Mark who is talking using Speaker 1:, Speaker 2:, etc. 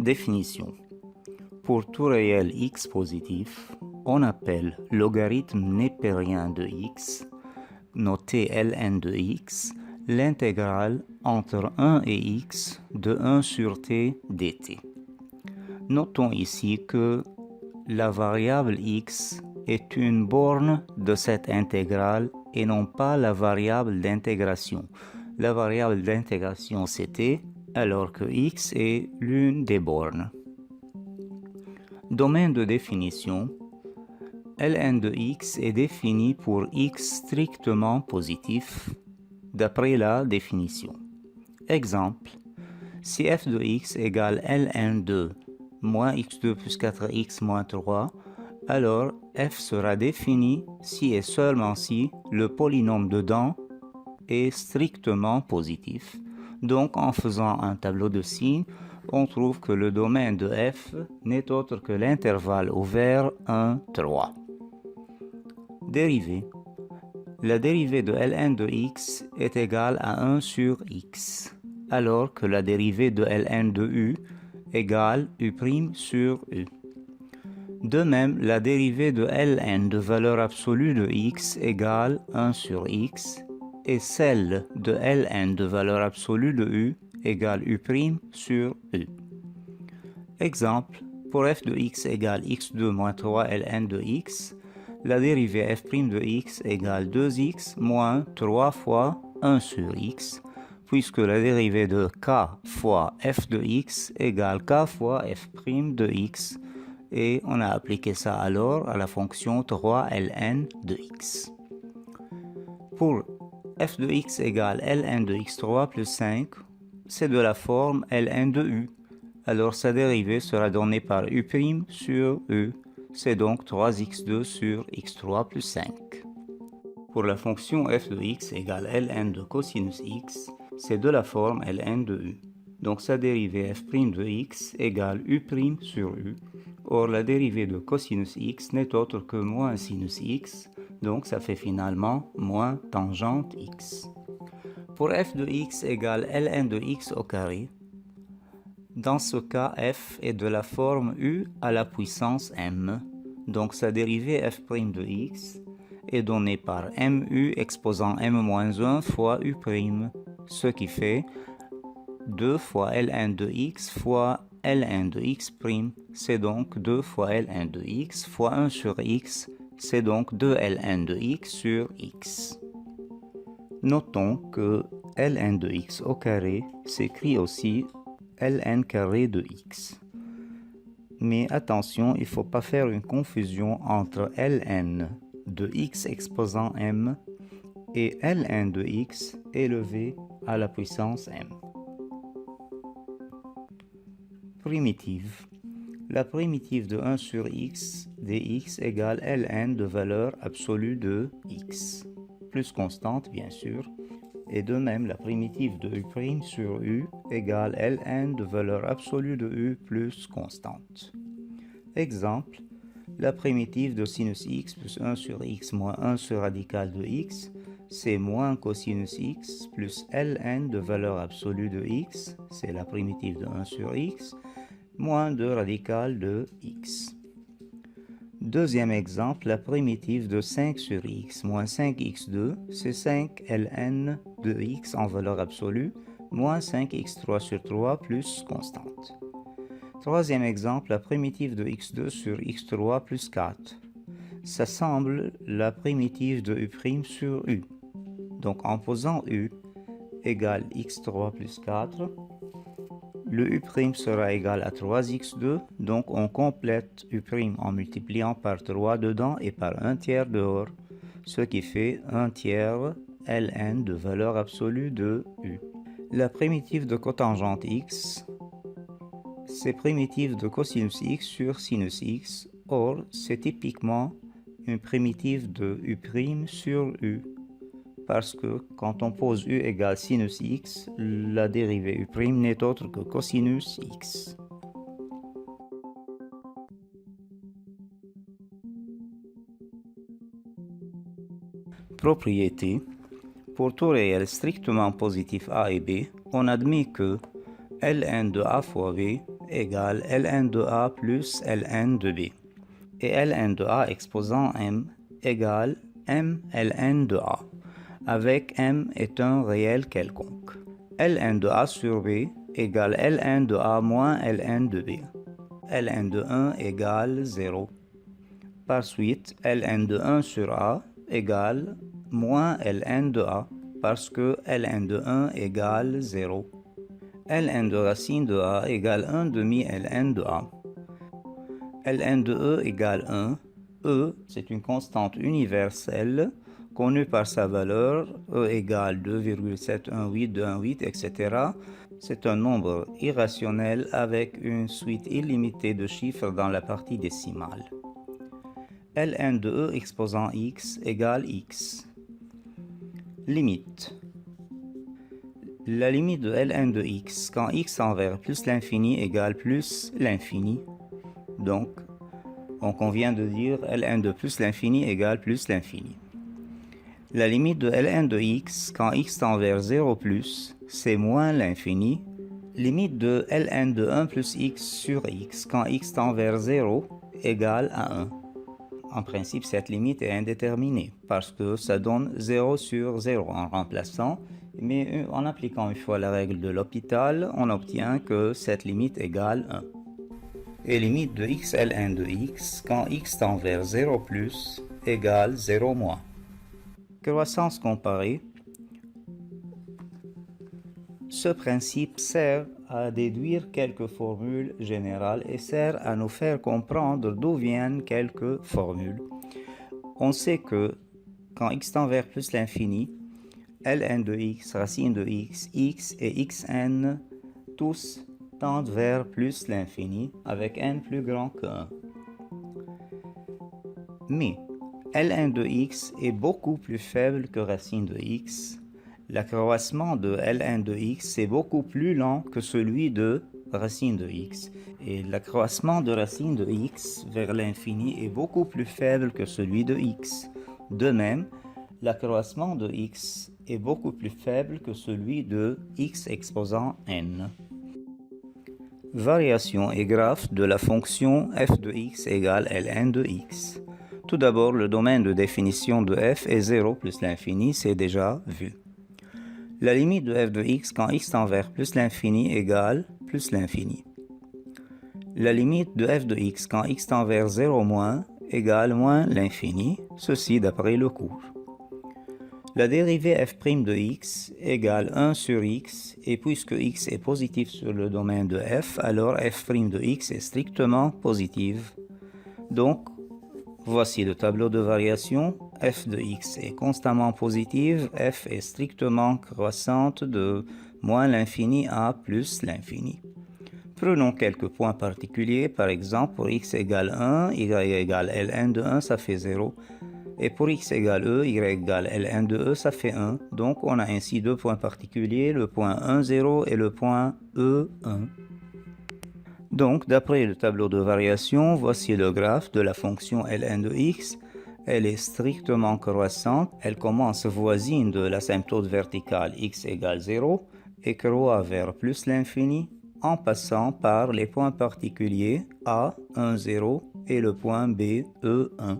Speaker 1: Définition. Pour tout réel x positif, on appelle logarithme népérien de x, noté ln de x, l'intégrale entre 1 et x de 1 sur t dt. Notons ici que la variable x est une borne de cette intégrale et non pas la variable d'intégration. La variable d'intégration c'est t, alors que x est l'une des bornes. Domaine de définition. Ln de x est défini pour x strictement positif, d'après la définition. Exemple, si f de x égale ln2 moins x2 plus 4x moins 3, alors f sera défini si et seulement si le polynôme dedans est strictement positif. Donc en faisant un tableau de signes, on trouve que le domaine de f n'est autre que l'intervalle ouvert 1, 3. Dérivée. La dérivée de ln de x est égale à 1 sur x, alors que la dérivée de ln de u égale u' sur u. De même, la dérivée de ln de valeur absolue de x égale 1 sur x, et celle de ln de valeur absolue de u égale u' sur u. Exemple, pour f de x égale x2 moins 3 ln de x, la dérivée f' de x égale 2x moins 3 fois 1 sur x, puisque la dérivée de k fois f de x égale k fois f' de x, et on a appliqué ça alors à la fonction 3 ln de x. Pour f de x égale ln de x3 plus 5, c'est de la forme ln de u. Alors sa dérivée sera donnée par u' sur u. C'est donc 3x2 sur x3 plus 5. Pour la fonction f de x égale ln de cosinus x, c'est de la forme ln de u. Donc sa dérivée f' de x égale u' sur u. Or la dérivée de cosinus x n'est autre que moins sinus x, donc ça fait finalement moins tangente x. Pour f de x égale ln de x au carré, dans ce cas, f est de la forme u à la puissance m, donc sa dérivée f' de x est donnée par mu exposant m-1 fois u', ce qui fait 2 fois ln de x fois ln de x', c'est donc 2 fois ln de x fois 1 sur x, c'est donc 2 ln de x sur x. Notons que ln de x au carré s'écrit aussi ln carré de x. Mais attention, il ne faut pas faire une confusion entre ln de x exposant m et ln de x élevé à la puissance m. Primitive. La primitive de 1 sur x dx égale ln de valeur absolue de x, plus constante bien sûr, et de même la primitive de u' sur u égale ln de valeur absolue de u plus constante. Exemple, la primitive de sinus x plus 1 sur x moins 1 sur radical de x, c'est moins cosinus x plus ln de valeur absolue de x, c'est la primitive de 1 sur x, moins 2 radical de x. Deuxième exemple, la primitive de 5 sur x moins 5x2, c'est 5 ln de x en valeur absolue, moins 5x3 sur 3 plus constante. Troisième exemple, la primitive de x2 sur x3 plus 4. Ça semble la primitive de u' sur u. Donc en posant u égale x3 plus 4, le u' sera égal à 3x2, donc on complète u' en multipliant par 3 dedans et par 1 tiers dehors, ce qui fait 1 tiers ln de valeur absolue de u. La primitive de cotangente x, c'est primitive de cosinus x sur sinus x, or c'est typiquement une primitive de u' sur u. Parce que quand on pose u égale sinus x, la dérivée u' n'est autre que cosinus x. Propriété. Pour tout réel strictement positif a et b, on admet que ln de a fois b égale Ln de A plus Ln de B. Et Ln de A exposant M égale M Ln de A, avec M est un réel quelconque. Ln de A sur B égale Ln de A moins Ln de B. Ln de 1 égale 0. Par suite, Ln de 1 sur A égale moins Ln de A, parce que Ln de 1 égale 0. Ln de racine de A égale 1 demi Ln de A. Ln de E égale 1. E, c'est une constante universelle connue par sa valeur, E égale 2,718, 218, etc. C'est un nombre irrationnel avec une suite illimitée de chiffres dans la partie décimale. Ln de E exposant x égale x. Limite. La limite de Ln de x quand x tend vers plus l'infini égale plus l'infini. Donc, on convient de dire Ln de plus l'infini égale plus l'infini. La limite de Ln de x quand x tend vers 0 plus, c'est moins l'infini. Limite de Ln de 1 plus x sur x quand x tend vers 0 égale à 1. En principe, cette limite est indéterminée parce que ça donne 0 sur 0 en remplaçant, mais en appliquant une fois la règle de l'hôpital, on obtient que cette limite égale 1. Et limite de x Ln de x quand x tend vers 0 plus égale 0 moins. Croissance comparée. Ce principe sert à déduire quelques formules générales et sert à nous faire comprendre d'où viennent quelques formules. On sait que quand x tend vers plus l'infini, Ln de x, racine de x, x et xn, tous tendent vers plus l'infini, avec n plus grand que 1. Mais Ln de x est beaucoup plus faible que racine de x. L'accroissement de Ln de x est beaucoup plus lent que celui de racine de x. Et l'accroissement de racine de x vers l'infini est beaucoup plus faible que celui de x. De même, l'accroissement de x est beaucoup plus faible que celui de x exposant n. Variation et graphe de la fonction f de x égale Ln de x. Tout d'abord, le domaine de définition de f est 0 plus l'infini, c'est déjà vu. La limite de f de x quand x tend vers plus l'infini égale plus l'infini. La limite de f de x quand x tend vers 0 moins égale moins l'infini, ceci d'après le cours. La dérivée f' de x égale 1 sur x, et puisque x est positif sur le domaine de f, alors f' de x est strictement positive. Donc, voici le tableau de variation. F de x est constamment positive, f est strictement croissante de moins l'infini à plus l'infini. Prenons quelques points particuliers, par exemple pour x égale 1, y égale Ln de 1, ça fait 0. Et pour x égale e, y égale Ln de e, ça fait 1. Donc on a ainsi deux points particuliers, le point 1, 0 et le point E, 1. Donc d'après le tableau de variation, voici le graphe de la fonction Ln de x. Elle est strictement croissante, elle commence voisine de l'asymptote verticale x égale 0 et croît vers plus l'infini en passant par les points particuliers A, 1, 0 et le point B, E, 1.